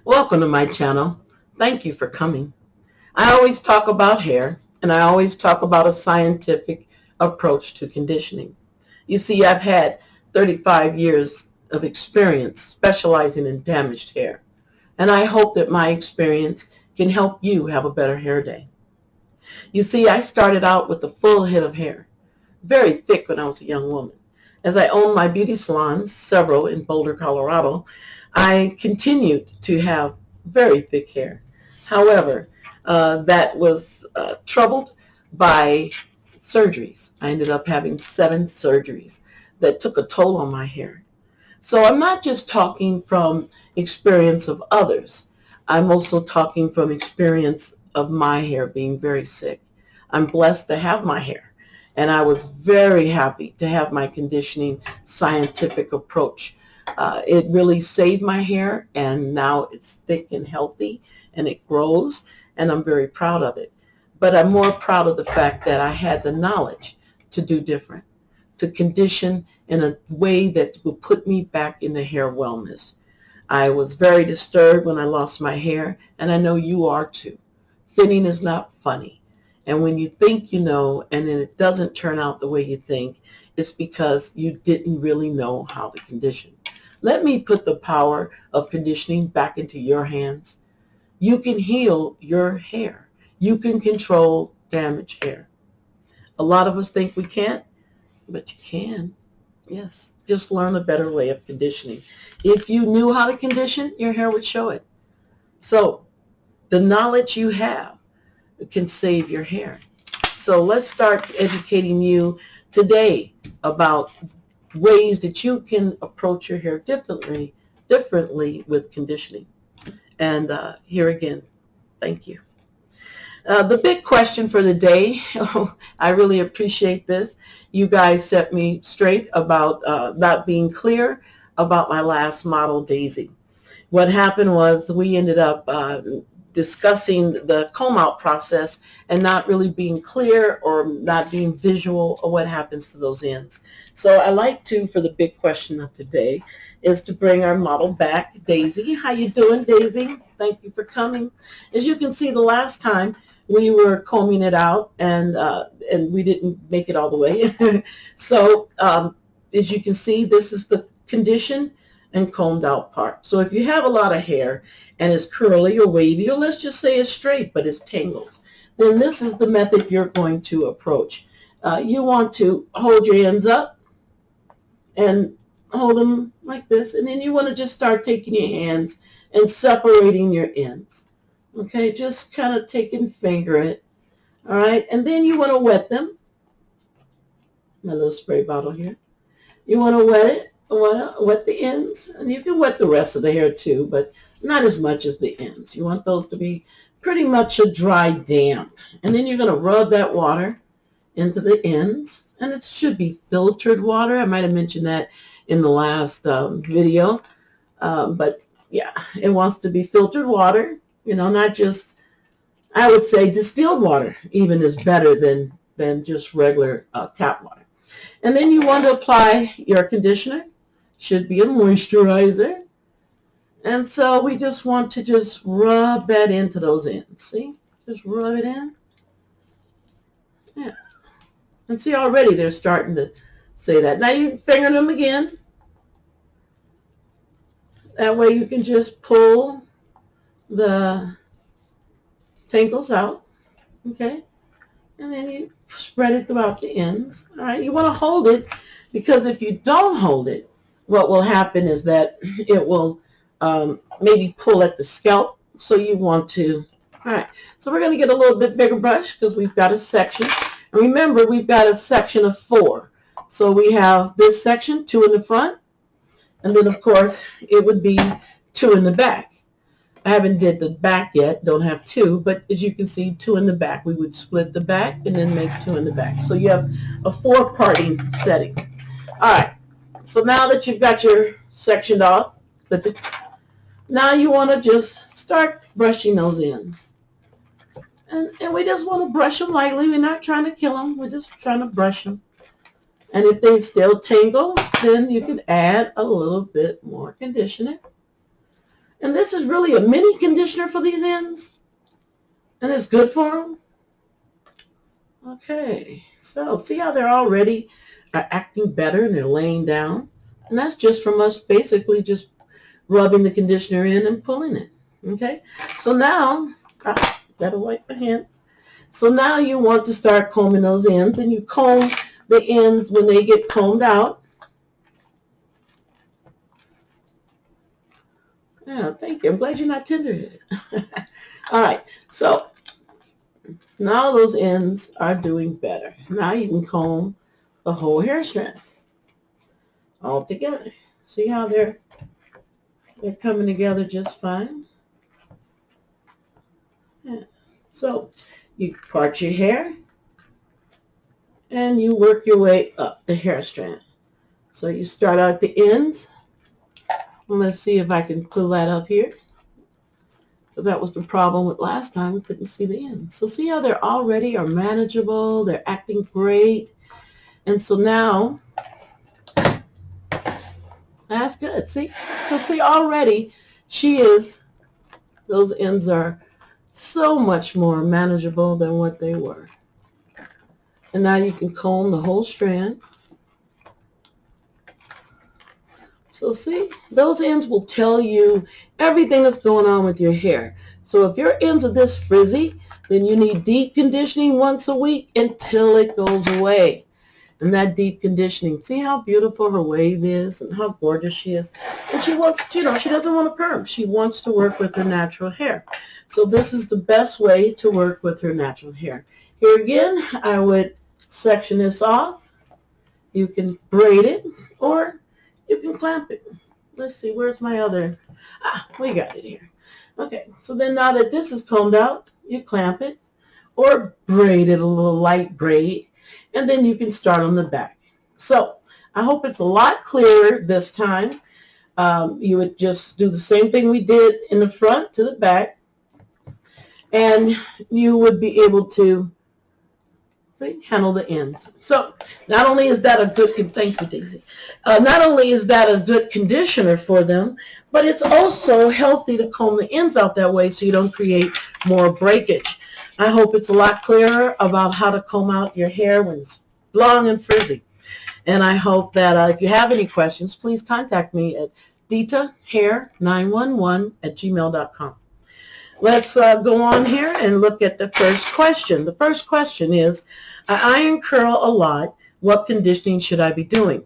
Welcome to my channel. Thank you for coming. I always talk about hair, and I always talk about a scientific approach to conditioning. You see, I've had 35 years of experience specializing in damaged hair, and I hope that my experience can help you have a better hair day. You see, I started out with a full head of hair, very thick when I was a young woman. As I owned my beauty salons, several in Boulder, Colorado, I continued to have very thick hair. However, that was troubled by surgeries. I ended up having 7 surgeries that took a toll on my hair. So I'm not just talking from experience of others. I'm also talking from experience of my hair being very sick. I'm blessed to have my hair, and I was very happy to have my conditioning scientific approach. It really saved my hair, and now it's thick and healthy, and it grows, and I'm very proud of it. But I'm more proud of the fact that I had the knowledge to do different, to condition in a way that would put me back into hair wellness. I was very disturbed when I lost my hair, and I know you are too. Thinning is not funny. And when you think you know, and then it doesn't turn out the way you think, it's because you didn't really know how to condition. Let me put the power of conditioning back into your hands. You can heal your hair. You can control damaged hair. A lot of us think we can't, but you can. Yes, just learn a better way of conditioning. If you knew how to condition, your hair would show it. So the knowledge you have can save your hair. So let's start educating you today about ways that you can approach your hair differently with conditioning. And here again, thank you. The big question for the day, I really appreciate this. You guys set me straight about not being clear about my last model, Daisy. What happened was we ended up discussing the comb out process and not really being clear or not being visual of what happens to those ends. So I like to, for the big question of today, is to bring our model back, Daisy. How you doing, Daisy? Thank you for coming. As you can see, the last time we were combing it out, and we didn't make it all the way. So as you can see, this is the condition and combed out part. So if you have a lot of hair and it's curly or wavy, or let's just say it's straight but it's tangles, then this is the method you're going to approach. You want to hold your ends up and hold them like this, and then you want to just start taking your hands and separating your ends. Okay, just kind of take and finger it. All right, and then you want to wet them. My little spray bottle here. You want to wet it, wet the ends, and you can wet the rest of the hair too, but not as much as the ends. You want those to be pretty much a dry damp. And then you're going to rub that water into the ends, and it should be filtered water. I might have mentioned that in the last video, but yeah, it wants to be filtered water. You know, not just, I would say distilled water even is better than just regular tap water. And then you want to apply your conditioner. Should be a moisturizer. And so we just want to just rub that into those ends. See? Just rub it in. Yeah. And see, already they're starting to say that. Now you finger them again. That way you can just pull the tangles out. Okay? And then you spread it throughout the ends. All right, you want to hold it, because if you don't hold it, what will happen is that it will maybe pull at the scalp. So you want to, all right, so we're going to get a little bit bigger brush because we've got a section. And remember, we've got a section of 4. So we have this section, 2 in the front, and then of course it would be 2 in the back. I haven't did the back yet, don't have 2, but as you can see, 2 in the back. We would split the back and then make 2 in the back. So you have a 4-parting setting. All right, so now that you've got your sectioned off, now you want to just start brushing those ends. And we just want to brush them lightly. We're not trying to kill them. We're just trying to brush them. And if they still tangle, then you can add a little bit more conditioner. And this is really a mini conditioner for these ends. And it's good for them. Okay, so see how they're already acting better and they're laying down. And that's just from us basically just rubbing the conditioner in and pulling it. Okay, so now, gotta wipe my hands. So now you want to start combing those ends, and you comb the ends when they get combed out. Yeah, thank you. I'm glad you're not tender-headed. All right, so now those ends are doing better. Now you can comb the whole hair strand all together. See how they're coming together just fine? Yeah. So you part your hair and you work your way up the hair strand. So you start out the ends. Well, let's see if I can pull that up here. So that was the problem with last time. We couldn't see the ends. So see how they're already are manageable. They're acting great. And so now, that's good. See? So see, already those ends are so much more manageable than what they were. And now you can comb the whole strand. So see, those ends will tell you everything that's going on with your hair. So if your ends are this frizzy, then you need deep conditioning once a week until it goes away. And that deep conditioning, see how beautiful her wave is and how gorgeous she is. And she wants, she doesn't want a perm. She wants to work with her natural hair. So this is the best way to work with her natural hair. Here again, I would section this off. You can braid it or you can clamp it. Let's see, where's my other? We got it here. Okay, so then now that this is combed out, you clamp it or braid it, a little light braid, and then you can start on the back. So I hope it's a lot clearer this time. You would just do the same thing we did in the front to the back, and you would be able to handle the ends. So not only is that a good, thank you, Daisy. Not only is that a good conditioner for them, but it's also healthy to comb the ends out that way so you don't create more breakage. I hope it's a lot clearer about how to comb out your hair when it's long and frizzy. And I hope that if you have any questions, please contact me at ditahair911@gmail.com. Let's go on here and look at the first question. The first question is, I iron curl a lot. What conditioning should I be doing?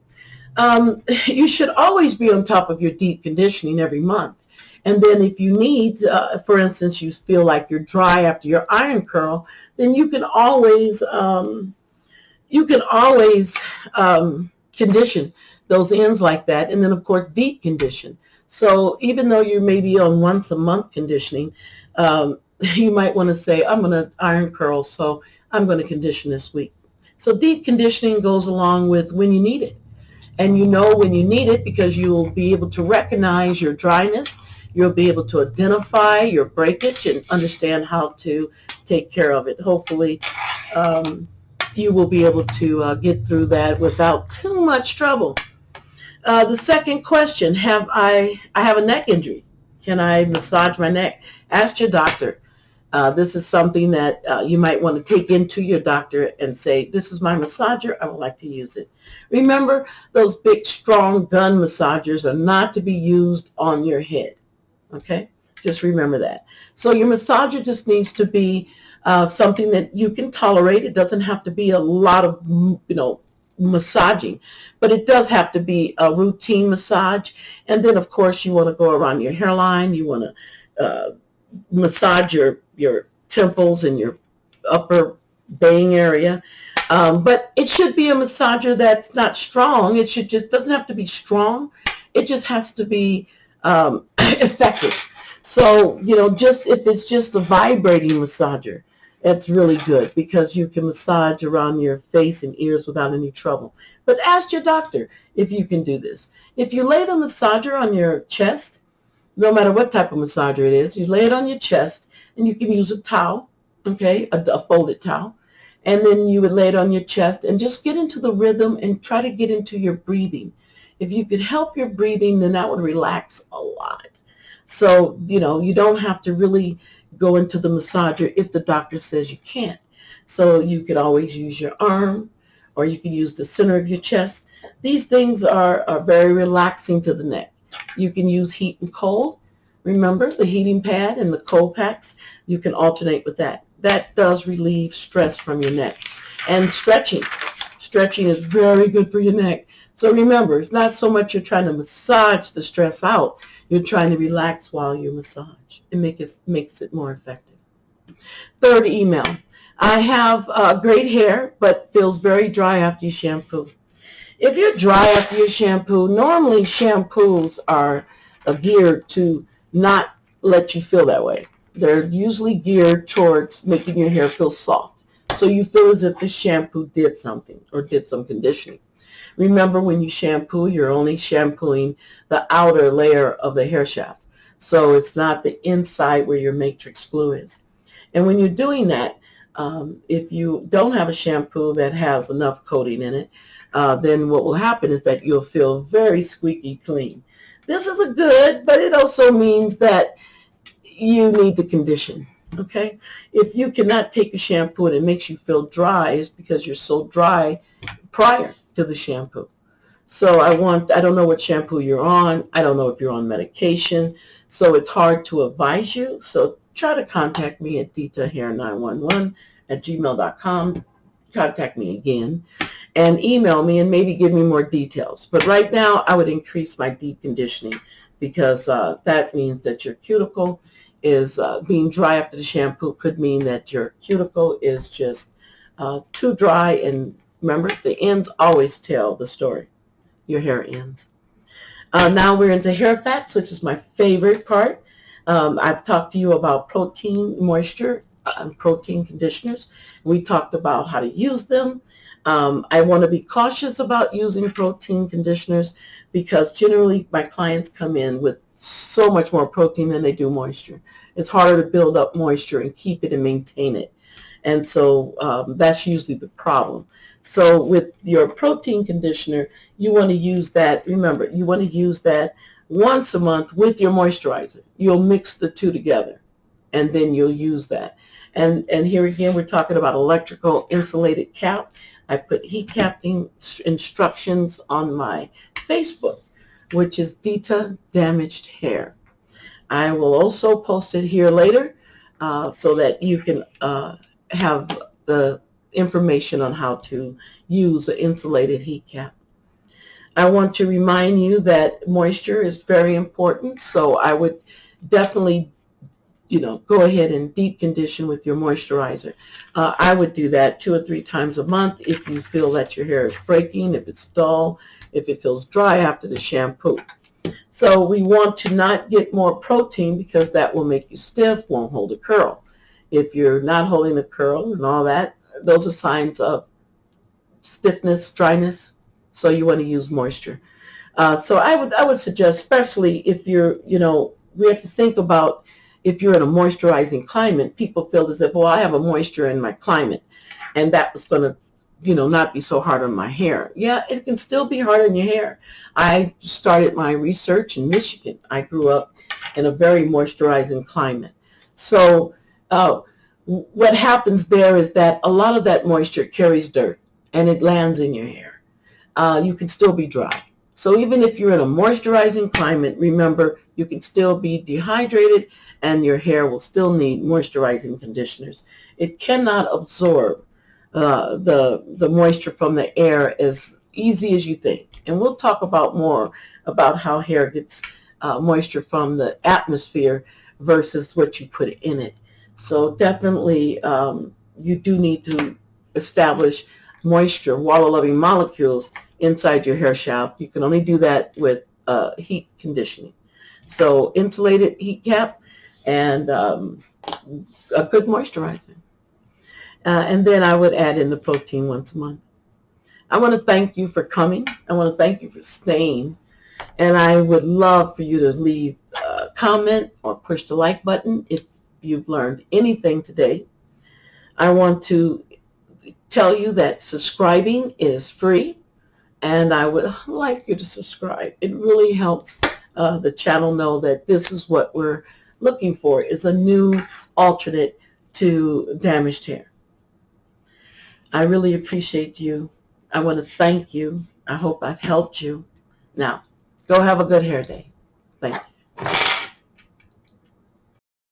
You should always be on top of your deep conditioning every month. And then if you need, for instance, you feel like you're dry after your iron curl, then you can always condition those ends like that. And then, of course, deep condition. So even though you may be on once a month conditioning, you might want to say, I'm going to iron curl, so I'm going to condition this week. So deep conditioning goes along with when you need it. And you know when you need it because you will be able to recognize your dryness. You'll be able to identify your breakage and understand how to take care of it. Hopefully, you will be able to get through that without too much trouble. The second question, I have a neck injury. Can I massage my neck? Ask your doctor. This is something that you might want to take into your doctor and say, this is my massager. I would like to use it. Remember, those big, strong gun massagers are not to be used on your head. Okay? Just remember that. So your massager just needs to be something that you can tolerate. It doesn't have to be a lot of, massaging, but it does have to be a routine massage. And then, of course, you want to go around your hairline. You want to massage your temples and your upper bang area. But it should be a massager that's not strong. It doesn't have to be strong. It just has to be effective. So, just if it's just a vibrating massager, it's really good because you can massage around your face and ears without any trouble. But ask your doctor if you can do this. If you lay the massager on your chest, no matter what type of massager it is, you lay it on your chest and you can use a towel, okay, a folded towel. And then you would lay it on your chest and just get into the rhythm and try to get into your breathing. If you could help your breathing, then that would relax a lot. So, you don't have to really go into the massager if the doctor says you can't. So you could always use your arm, or you can use the center of your chest. These things are very relaxing to the neck. You can use heat and cold. Remember the heating pad and the cold packs, you can alternate with that. That does relieve stress from your neck. And stretching. Stretching is very good for your neck. So remember, it's not so much you're trying to massage the stress out. You're trying to relax while you massage. It makes it more effective. Third email. I have great hair, but feels very dry after you shampoo. If you're dry after you shampoo, normally shampoos are geared to not let you feel that way. They're usually geared towards making your hair feel soft. So you feel as if the shampoo did something or did some conditioning. Remember, when you shampoo, you're only shampooing the outer layer of the hair shaft. So it's not the inside where your matrix glue is. And when you're doing that, if you don't have a shampoo that has enough coating in it, then what will happen is that you'll feel very squeaky clean. This is a good, but it also means that you need to condition. Okay? If you cannot take a shampoo and it makes you feel dry, it's because you're so dry prior to the shampoo. So I don't know what shampoo you're on. I don't know if you're on medication. So it's hard to advise you. So try to contact me at ditahair911@gmail.com. Contact me again and email me and maybe give me more details. But right now, I would increase my deep conditioning, because that means that your cuticle is being dry after the shampoo could mean that your cuticle is just too dry. And remember, the ends always tell the story. Your hair ends. Now we're into hair fats, which is my favorite part. I've talked to you about protein moisture and protein conditioners. We talked about how to use them. I want to be cautious about using protein conditioners because generally my clients come in with so much more protein than they do moisture. It's harder to build up moisture and keep it and maintain it. And so that's usually the problem. So with your protein conditioner, you want to use that. Remember, you want to use that once a month with your moisturizer. You'll mix the two together, and then you'll use that. And here again, we're talking about electrical insulated cap. I put heat capping instructions on my Facebook, which is Dita Damaged Hair. I will also post it here later so that you can have the information on how to use an insulated heat cap. I want to remind you that moisture is very important, so I would definitely go ahead and deep condition with your moisturizer. I would do that 2 or 3 times a month if you feel that your hair is breaking, if it's dull, if it feels dry after the shampoo. So we want to not get more protein because that will make you stiff, won't hold a curl. If you're not holding a curl and all that, those are signs of stiffness, dryness, so you want to use moisture. So I would suggest, especially if you're, we have to think about if you're in a moisturizing climate. People feel as if, well, I have a moisture in my climate, and that was going to, not be so hard on my hair. Yeah, it can still be hard on your hair. I started my research in Michigan. I grew up in a very moisturizing climate. So what happens there is that a lot of that moisture carries dirt, and it lands in your hair. You can still be dry. So even if you're in a moisturizing climate, remember, you can still be dehydrated, and your hair will still need moisturizing conditioners. It cannot absorb the moisture from the air as easy as you think. And we'll talk about more about how hair gets moisture from the atmosphere versus what you put in it. So definitely you do need to establish moisture, water-loving molecules inside your hair shaft. You can only do that with heat conditioning. So insulated heat cap and a good moisturizer. And then I would add in the protein once a month. I want to thank you for coming. I want to thank you for staying. And I would love for you to leave a comment or push the like button if you've learned anything today. I want to tell you that subscribing is free, and I would like you to subscribe. It really helps the channel know that this is what we're looking for, is a new alternate to damaged hair. I really appreciate you. I want to thank you. I hope I've helped you. Now, go have a good hair day. Thank you.